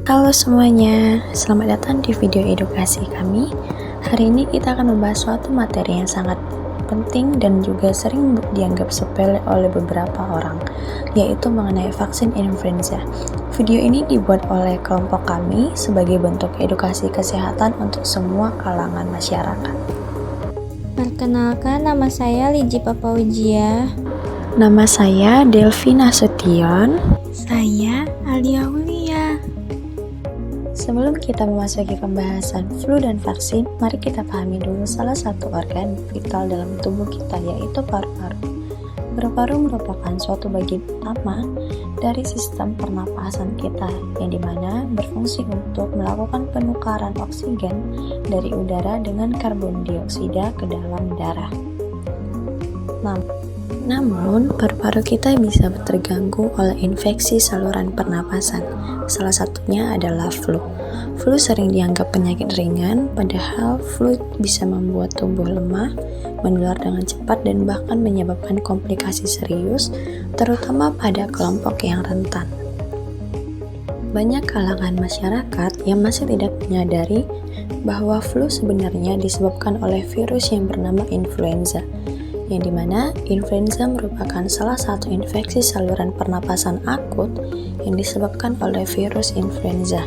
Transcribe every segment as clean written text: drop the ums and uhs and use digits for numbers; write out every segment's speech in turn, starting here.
Halo semuanya, selamat datang di video edukasi kami. Hari ini kita akan membahas suatu materi yang sangat penting dan juga sering dianggap sepele oleh beberapa orang, yaitu mengenai vaksin influenza. Video ini dibuat oleh kelompok kami sebagai bentuk edukasi kesehatan untuk semua kalangan masyarakat. Perkenalkan, nama saya Liji Papawijia. Nama saya Delvi Nasution. Saya Alia Aulia. Sebelum kita memasuki pembahasan flu dan vaksin, mari kita pahami dulu salah satu organ vital dalam tubuh kita, yaitu paru-paru. Paru-paru merupakan suatu bagian utama dari sistem pernapasan kita, yang dimana berfungsi untuk melakukan penukaran oksigen dari udara dengan karbon dioksida ke dalam darah. Namun, paru-paru kita bisa terganggu oleh infeksi saluran pernapasan. Salah satunya adalah flu. Flu sering dianggap penyakit ringan, padahal flu bisa membuat tubuh lemah, menular dengan cepat, dan bahkan menyebabkan komplikasi serius, terutama pada kelompok yang rentan. Banyak kalangan masyarakat yang masih tidak menyadari bahwa flu sebenarnya disebabkan oleh virus yang bernama influenza, yang dimana influenza merupakan salah satu infeksi saluran pernapasan akut yang disebabkan oleh virus influenza.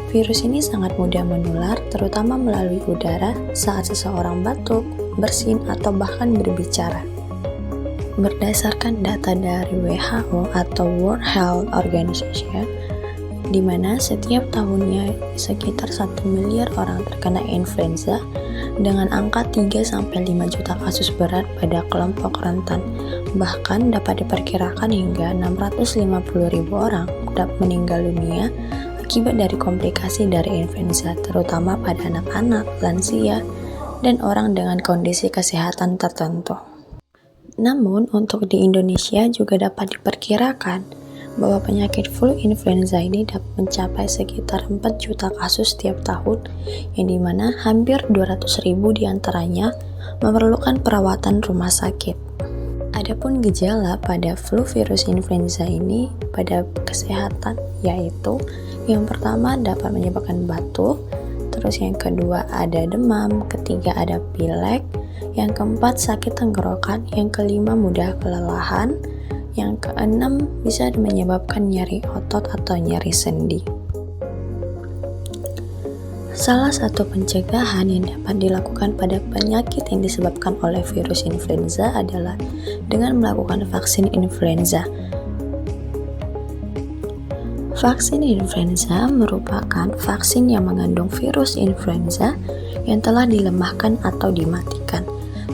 Virus ini sangat mudah menular, terutama melalui udara saat seseorang batuk, bersin, atau bahkan berbicara. Berdasarkan data dari WHO atau World Health Organization, di mana setiap tahunnya sekitar 1 miliar orang terkena influenza, dengan angka 3-5 juta kasus berat pada kelompok rentan. Bahkan dapat diperkirakan hingga 650.000 orang dapat meninggal dunia akibat dari komplikasi dari influenza, terutama pada anak-anak, lansia, dan orang dengan kondisi kesehatan tertentu. Namun, untuk di Indonesia juga dapat diperkirakan bahwa penyakit flu influenza ini dapat mencapai sekitar 4 juta kasus setiap tahun, yang dimana hampir 200.000 diantaranya memerlukan perawatan rumah sakit. Adapun gejala pada flu virus influenza ini pada kesehatan, yaitu yang pertama dapat menyebabkan batuk, terus yang kedua ada demam, ketiga ada pilek, yang keempat sakit tenggorokan, yang kelima mudah kelelahan, yang keenam bisa menyebabkan nyeri otot atau nyeri sendi. Salah satu pencegahan yang dapat dilakukan pada penyakit yang disebabkan oleh virus influenza adalah dengan melakukan vaksin influenza. Vaksin influenza merupakan vaksin yang mengandung virus influenza yang telah dilemahkan atau dimatikan.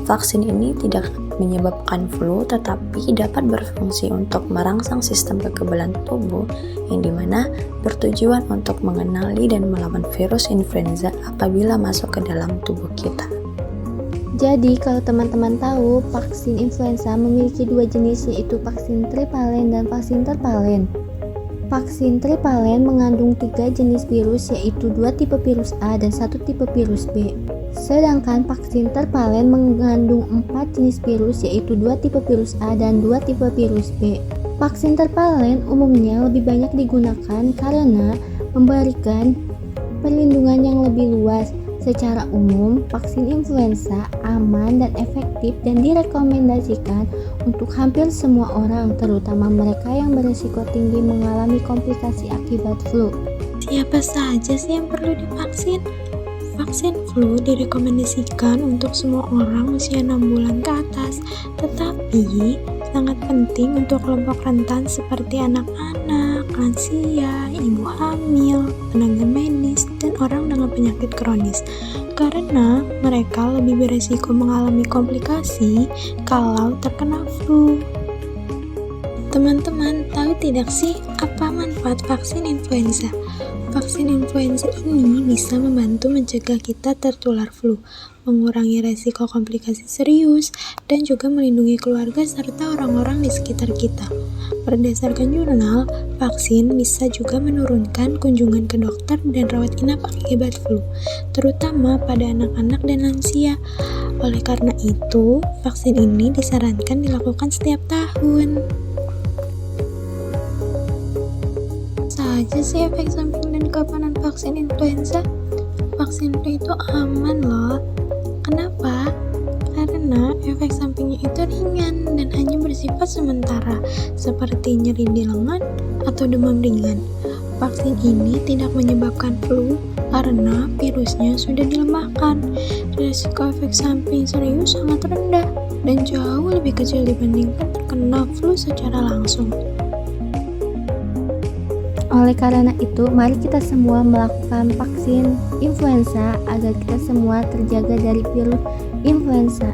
Vaksin ini tidak menyebabkan flu, tetapi dapat berfungsi untuk merangsang sistem kekebalan tubuh, yang dimana bertujuan untuk mengenali dan melawan virus influenza apabila masuk ke dalam tubuh kita. Jadi, kalau teman-teman tahu, vaksin influenza memiliki 2 jenis, yaitu vaksin trivalen dan vaksin terpalen. Vaksin trivalen mengandung 3 jenis virus, yaitu 2 tipe virus A dan 1 tipe virus B. Sedangkan vaksin terpalen mengandung 4 jenis virus, yaitu 2 tipe virus A dan 2 tipe virus B. Vaksin terpalen umumnya lebih banyak digunakan karena memberikan perlindungan yang lebih luas. Secara umum, vaksin influenza aman dan efektif dan direkomendasikan untuk hampir semua orang, terutama mereka yang berisiko tinggi mengalami komplikasi akibat flu. Siapa saja sih yang perlu divaksin? Vaksin flu direkomendasikan untuk semua orang usia 6 bulan ke atas, tetapi sangat penting untuk kelompok rentan seperti anak-anak, lansia, ibu hamil, tenaga medis, dan orang dengan penyakit kronis, karena mereka lebih beresiko mengalami komplikasi kalau terkena flu. Teman-teman, tahu tidak sih apa manfaat vaksin influenza? Vaksin influenza ini bisa membantu mencegah kita tertular flu, mengurangi resiko komplikasi serius, dan juga melindungi keluarga serta orang-orang di sekitar kita. Berdasarkan jurnal, vaksin bisa juga menurunkan kunjungan ke dokter dan rawat inap akibat flu, terutama pada anak-anak dan lansia. Oleh karena itu, vaksin ini disarankan dilakukan setiap tahun. Saja sih efek samping dan keamanan vaksin influenza? Vaksin flu itu aman loh. Kenapa? Karena efek sampingnya itu ringan dan hanya bersifat sementara, seperti nyeri di lengan atau demam ringan. Vaksin ini tidak menyebabkan flu karena virusnya sudah dilemahkan. Risiko efek samping serius sangat rendah dan jauh lebih kecil dibandingkan terkena flu secara langsung. Oleh karena itu, mari kita semua melakukan vaksin influenza agar kita semua terjaga dari virus influenza.